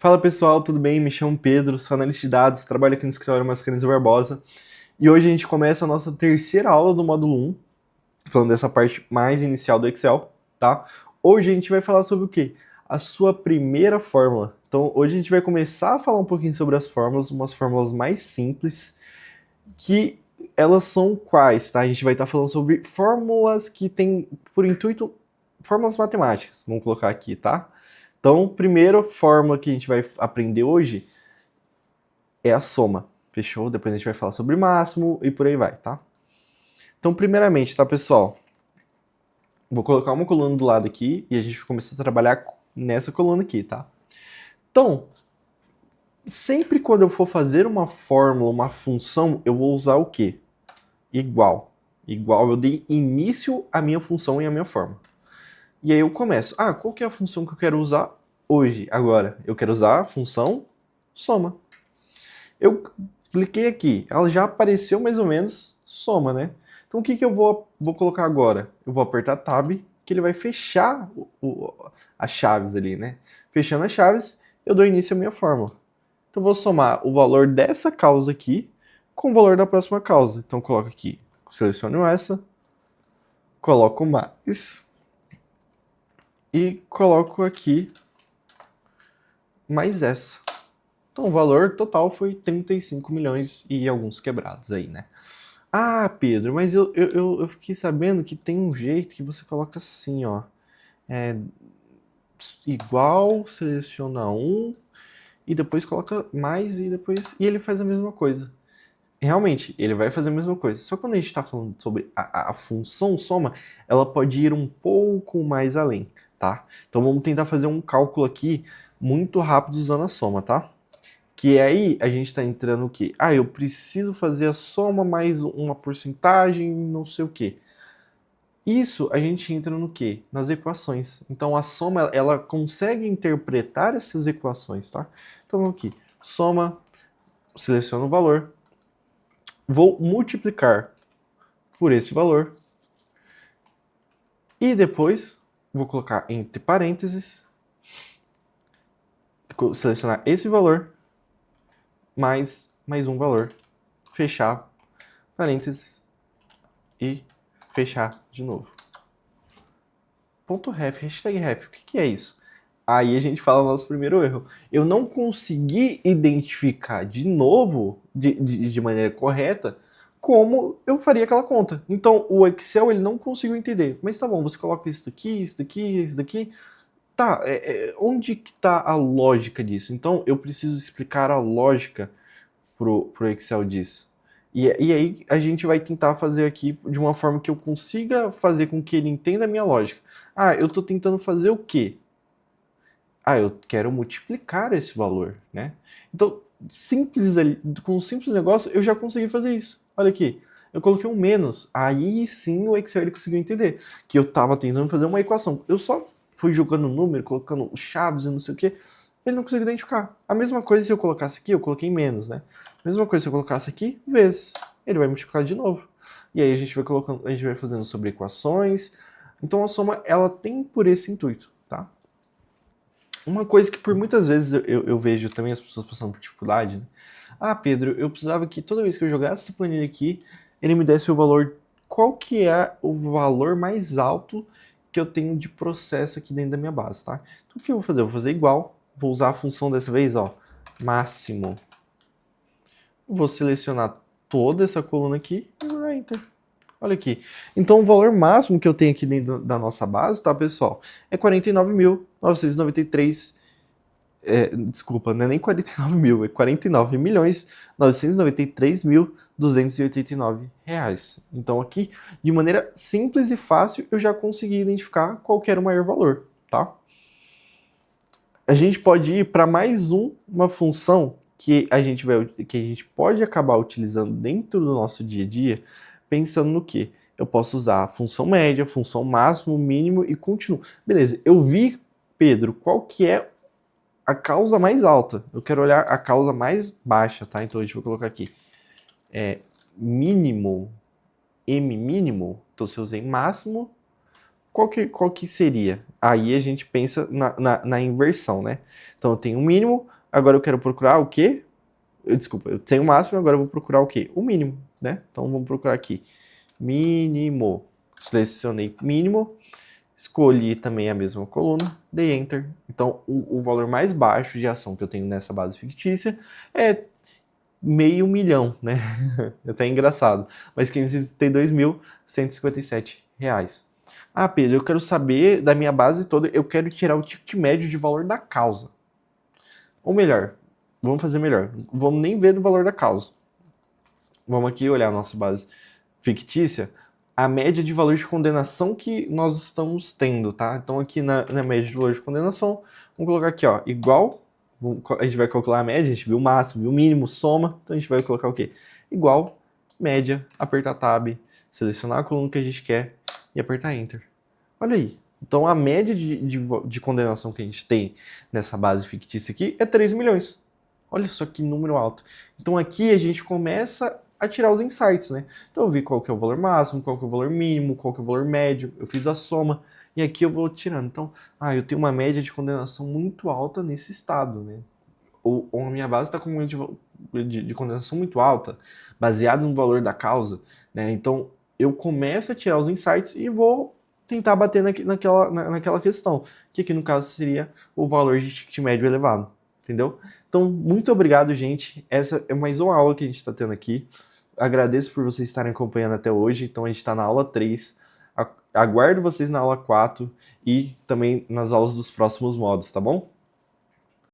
Fala pessoal, tudo bem? Me chamo Pedro, sou analista de dados, trabalho aqui no escritório Mascarenhas e Barbosa. E hoje a gente começa a nossa terceira aula do módulo 1, falando dessa parte mais inicial do Excel, tá? Hoje a gente vai falar sobre o quê? A sua primeira fórmula. Então hoje a gente vai começar a falar um pouquinho sobre as fórmulas, umas fórmulas mais simples, que elas são quais, tá? A gente vai estar falando sobre fórmulas que têm por intuito fórmulas matemáticas, vamos colocar aqui, tá? Então, primeira fórmula que a gente vai aprender hoje é a soma, fechou? Depois a gente vai falar sobre máximo e por aí vai, tá? Então, primeiramente, tá, pessoal? Vou colocar uma coluna do lado aqui e a gente vai começar a trabalhar nessa coluna aqui, tá? Então, sempre quando eu for fazer uma fórmula, uma função, eu vou usar o quê? Igual. Igual, eu dei início à minha função e à minha fórmula. E aí eu começo. Ah, qual que é a função que eu quero usar hoje, agora? Eu quero usar a função soma. Eu cliquei aqui, ela já apareceu mais ou menos soma, né? Então o que eu vou colocar agora? Eu vou apertar Tab, que ele vai fechar as chaves ali, né? Fechando as chaves, eu dou início à minha fórmula. Então eu vou somar o valor dessa causa aqui com o valor da próxima causa. Então eu coloco aqui, seleciono essa, coloco mais e coloco aqui mais essa. Então o valor total foi 35 milhões e alguns quebrados aí, né? Ah, Pedro, mas eu fiquei sabendo que tem um jeito que você coloca assim, ó. É, igual, seleciona um, e depois coloca mais, e depois. E ele faz a mesma coisa. Realmente, ele vai fazer a mesma coisa. Só que quando a gente está falando sobre a função soma, ela pode ir um pouco mais além, tá? Então vamos tentar fazer um cálculo aqui muito rápido usando a soma, tá? Que aí a gente está entrando o quê? Ah, eu preciso fazer a soma mais uma porcentagem, não sei o quê. Isso a gente entra no quê? Nas equações. Então a soma ela consegue interpretar essas equações, tá? Então vamos aqui. Soma, seleciono o valor, vou multiplicar por esse valor e depois vou colocar entre parênteses, selecionar esse valor mais um valor, fechar parênteses e fechar de novo. Ponto .ref, hashtag ref, o que é isso? Aí a gente fala o nosso primeiro erro. Eu não consegui identificar de novo, de maneira correta, como eu faria aquela conta. Então o Excel ele não conseguiu entender. Mas tá bom, você coloca isso daqui, isso daqui, isso daqui. Tá, onde que tá a lógica disso? Então eu preciso explicar a lógica pro Excel disso. E aí a gente vai tentar fazer aqui de uma forma que eu consiga fazer com que ele entenda a minha lógica. Ah, eu estou tentando fazer o quê? Ah, eu quero multiplicar esse valor, né? Então, simples com um simples negócio, eu já consegui fazer isso. Olha aqui, eu coloquei um menos. Aí sim o Excel ele conseguiu entender que eu estava tentando fazer uma equação. Eu só fui jogando número, colocando chaves e não sei o que. Ele não conseguiu identificar. A mesma coisa se eu colocasse aqui, eu coloquei menos, né? A mesma coisa se eu colocasse aqui, vezes. Ele vai multiplicar de novo. E aí a gente vai colocando, a gente vai fazendo sobre equações. Então a soma, ela tem por esse intuito, tá? Uma coisa que por muitas vezes eu vejo também as pessoas passando por dificuldade, né? Ah, Pedro, eu precisava que toda vez que eu jogasse essa planilha aqui, ele me desse o valor. Qual que é o valor mais alto que eu tenho de processo aqui dentro da minha base, tá? Então o que eu vou fazer? Eu vou fazer igual, vou usar a função dessa vez, ó, máximo. Vou selecionar toda essa coluna aqui e vou dar Enter. Olha aqui. Então o valor máximo que eu tenho aqui dentro da nossa base, tá, pessoal? É 49.993. Desculpa, não é nem 49 mil, é 49.993.289 reais. Então aqui, de maneira simples e fácil, eu já consegui identificar qual que era o maior valor, tá? A gente pode ir para mais uma função que a gente pode acabar utilizando dentro do nosso dia a dia, pensando no que? Eu posso usar a função média, função máximo, mínimo e continuo. Beleza, eu vi, Pedro, qual que é a causa mais alta. Eu quero olhar a causa mais baixa, tá? Então a gente vai colocar aqui. Mínimo, M mínimo. Então se eu usei máximo, qual que seria? Aí a gente pensa na inversão, né? Então eu tenho o mínimo, agora eu quero procurar o quê? Desculpa, eu tenho o máximo, agora eu vou procurar o quê? O mínimo, né? Então vamos procurar aqui. Mínimo. Selecionei mínimo. Escolhi também a mesma coluna, dei Enter. Então, o valor mais baixo de ação que eu tenho nessa base fictícia é R$ 500.000, né? É até engraçado. Mas R$ 532.157. Ah, Pedro, eu quero saber da minha base toda, eu quero tirar o ticket médio de valor da causa. Ou melhor, vamos fazer melhor. Vamos nem ver do valor da causa. Vamos aqui olhar a nossa base fictícia, a média de valor de condenação que nós estamos tendo, tá? Então aqui na média de valor de condenação, vamos colocar aqui, ó, igual, a gente vai calcular a média, a gente viu o máximo, viu o mínimo, soma, então a gente vai colocar o quê? Igual, média, apertar Tab, selecionar a coluna que a gente quer e apertar Enter. Olha aí. Então a média de condenação que a gente tem nessa base fictícia aqui é 3 milhões. Olha só que número alto. Então aqui a gente começa a tirar os insights, né? Então eu vi qual que é o valor máximo, qual que é o valor mínimo, qual que é o valor médio, eu fiz a soma e aqui eu vou tirando. Então, eu tenho uma média de condenação muito alta nesse estado, né? Ou a minha base está com uma média de condenação muito alta, baseado no valor da causa, né? Então eu começo a tirar os insights e vou tentar bater naquela questão, que aqui no caso seria o valor de ticket médio elevado, entendeu? Então, muito obrigado, gente. Essa é mais uma aula que a gente está tendo aqui. Agradeço por vocês estarem acompanhando até hoje. Então, a gente está na aula 3. Aguardo vocês na aula 4 e também nas aulas dos próximos módulos, tá bom?